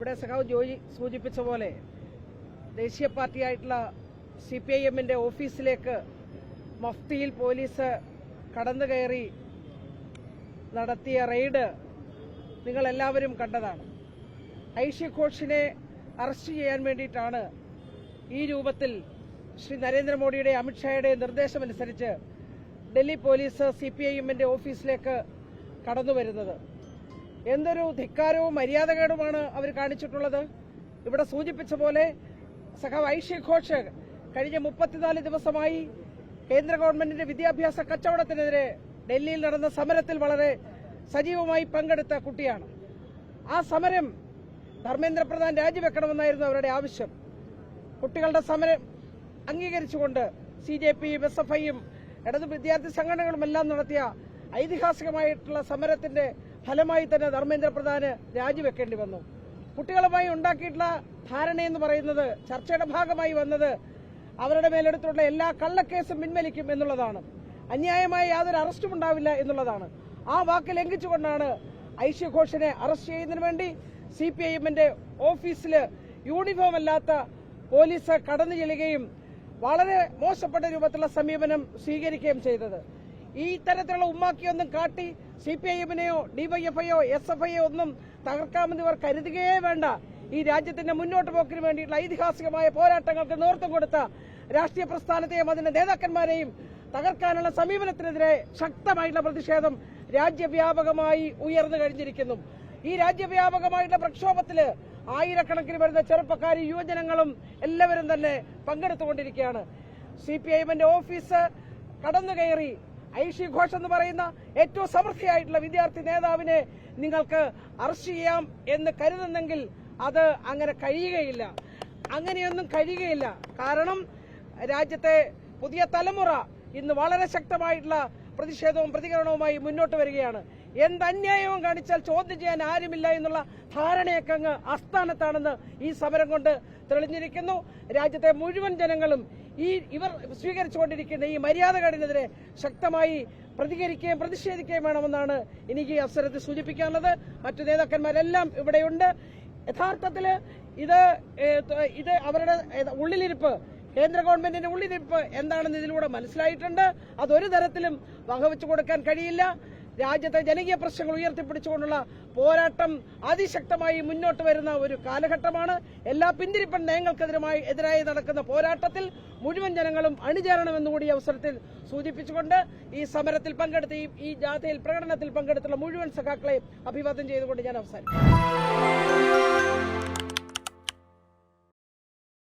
ഇവിടെ സഖാവ് ജോയി സൂചിപ്പിച്ച പോലെ ദേശീയ പാർട്ടിയായിട്ടുള്ള CPIM-ന്റെ ഓഫീസിലേക്ക് മഫ്തിയിൽ പോലീസ് കടന്നു കയറി നടത്തിയ റെയ്ഡ് നിങ്ങളെല്ലാവരും കണ്ടതാണ്. ഐഷി ഘോഷിനെ അറസ്റ്റ് ചെയ്യാൻ വേണ്ടിയിട്ടാണ് ഈ രൂപത്തിൽ ശ്രീ നരേന്ദ്രമോദിയുടെ അമിത്ഷായുടെ നിർദ്ദേശമനുസരിച്ച് ഡൽഹി പോലീസ് CPIM-ന്റെ ഓഫീസിലേക്ക് കടന്നു വരുന്നത്. എന്തൊരു ധിക്കാരവും മര്യാദകേടുമാണ് അവർ കാണിച്ചിട്ടുള്ളത്. ഇവിടെ സൂചിപ്പിച്ച പോലെ സഖാവ് ഐഷി ഘോഷ് കഴിഞ്ഞ 34 ദിവസമായി കേന്ദ്ര ഗവൺമെന്റിന്റെ വിദ്യാഭ്യാസ കച്ചവടത്തിനെതിരെ ഡൽഹിയിൽ നടന്ന സമരത്തിൽ വളരെ സജീവമായി പങ്കെടുത്ത കുട്ടിയാണ്. ആ സമരം ധർമ്മേന്ദ്ര പ്രധാൻ രാജിവെക്കണമെന്നായിരുന്നു അവരുടെ ആവശ്യം. കുട്ടികളുടെ സമരം അംഗീകരിച്ചുകൊണ്ട് CJPയും SFIയും ഇടതു വിദ്യാർത്ഥി സംഘടനകളുമെല്ലാം നടത്തിയ ഐതിഹാസികമായിട്ടുള്ള സമരത്തിന്റെ ഫലമായി തന്നെ ധർമ്മേന്ദ്ര പ്രധാന് രാജിവെക്കേണ്ടി വന്നു. കുട്ടികളുമായി ഉണ്ടാക്കിയിട്ടുള്ള ധാരണയെന്ന് പറയുന്നത് ചർച്ചയുടെ ഭാഗമായി വന്നത് അവരുടെ മേലെടുത്തുള്ള എല്ലാ കള്ളക്കേസും പിൻവലിക്കും എന്നുള്ളതാണ്. അന്യായമായ യാതൊരു അറസ്റ്റും ഉണ്ടാവില്ല എന്നുള്ളതാണ്. ആ വാക്ക് ലംഘിച്ചുകൊണ്ടാണ് ഐഷി ഘോഷിനെ അറസ്റ്റ് ചെയ്യുന്നതിന് വേണ്ടി CPIM-ന്റെ ഓഫീസിൽ യൂണിഫോം അല്ലാത്ത പോലീസ് കടന്നു ചെല്ലുകയും വളരെ മോശപ്പെട്ട രൂപത്തിലുള്ള സമീപനം സ്വീകരിക്കുകയും ചെയ്തത്. ഈ തരത്തിലുള്ള ഉമ്മാക്കിയൊന്നും കാട്ടി CPIM-നെയോ DYFIയോ SFIയോ ഒന്നും തകർക്കാമെന്ന് ഇവർ കരുതുകയേ വേണ്ട. ഈ രാജ്യത്തിന്റെ മുന്നോട്ട് പോക്കിന് വേണ്ടിയിട്ടുള്ള ഐതിഹാസികമായ പോരാട്ടങ്ങൾക്ക് നേതൃത്വം കൊടുത്ത രാഷ്ട്രീയ പ്രസ്ഥാനത്തെയും അതിന്റെ നേതാക്കന്മാരെയും തകർക്കാനുള്ള സമീപനത്തിനെതിരെ ശക്തമായിട്ടുള്ള പ്രതിഷേധം രാജ്യവ്യാപകമായി ഉയർന്നു കഴിഞ്ഞിരിക്കുന്നു. ഈ രാജ്യവ്യാപകമായിട്ടുള്ള പ്രക്ഷോഭത്തില് ആയിരക്കണക്കിന് വരുന്ന ചെറുപ്പക്കാരും യുവജനങ്ങളും എല്ലാവരും തന്നെ പങ്കെടുത്തുകൊണ്ടിരിക്കുകയാണ്. CPIM-ന്റെ ഓഫീസ് കടന്നു കയറി ഐഷി ഘോഷ് എന്ന് പറയുന്ന ഏറ്റവും സമൃദ്ധിയായിട്ടുള്ള വിദ്യാർത്ഥി നേതാവിനെ നിങ്ങൾക്ക് അറസ്റ്റ് ചെയ്യാം എന്ന് കരുതുന്നെങ്കിൽ അത് അങ്ങനെ കഴിയുകയില്ല. അങ്ങനെയൊന്നും കഴിയുകയില്ല. കാരണം രാജ്യത്തെ പുതിയ തലമുറ ഇന്ന് വളരെ ശക്തമായിട്ടുള്ള പ്രതിഷേധവും പ്രതികരണവുമായി മുന്നോട്ട് വരികയാണ്. എന്ത് അന്യായവും കാണിച്ചാൽ ചോദ്യം ചെയ്യാൻ ആരുമില്ല എന്നുള്ള ധാരണയൊക്കെ അങ്ങ് അസ്ഥാനത്താണെന്ന് ഈ സമരം കൊണ്ട് തെളിഞ്ഞിരിക്കുന്നു. രാജ്യത്തെ മുഴുവൻ ജനങ്ങളും ഇവർ സ്വീകരിച്ചുകൊണ്ടിരിക്കുന്ന ഈ മര്യാദകേടിനെതിരെ ശക്തമായി പ്രതികരിക്കുകയും പ്രതിഷേധിക്കുകയും വേണമെന്നാണ് എനിക്ക് ഈ അവസരത്തിൽ സൂചിപ്പിക്കാനുള്ളത്. മറ്റു നേതാക്കന്മാരെല്ലാം ഇവിടെയുണ്ട്. യഥാർത്ഥത്തില് ഇത് അവരുടെ ഉള്ളിലിരിപ്പ്, കേന്ദ്ര ഗവൺമെന്റിന്റെ ഉള്ളിലിരിപ്പ് എന്താണെന്ന് ഇതിലൂടെ മനസ്സിലായിട്ടുണ്ട്. അതൊരു തരത്തിലും വകവെച്ചു കൊടുക്കാൻ കഴിയില്ല. രാജ്യത്തെ ജനകീയ പ്രശ്നങ്ങൾ ഉയർത്തിപ്പിടിച്ചുകൊണ്ടുള്ള പോരാട്ടം അതിശക്തമായി മുന്നോട്ട് വരുന്ന ഒരു കാലഘട്ടമാണ്. എല്ലാ പിന്തിരിപ്പൻ നയങ്ങൾക്കെതിരായി നടക്കുന്ന പോരാട്ടത്തിൽ മുഴുവൻ ജനങ്ങളും അണിചേരണമെന്നുകൂടി ഈ അവസരത്തിൽ സൂചിപ്പിച്ചുകൊണ്ട് ഈ സമരത്തിൽ പങ്കെടുത്ത ഈ ജാഥയിൽ പ്രകടനത്തിൽ പങ്കെടുത്തുള്ള മുഴുവൻ സഖാക്കളെയും അഭിവാദ്യം ചെയ്തുകൊണ്ട് ഞാൻ അവസാനിക്കും.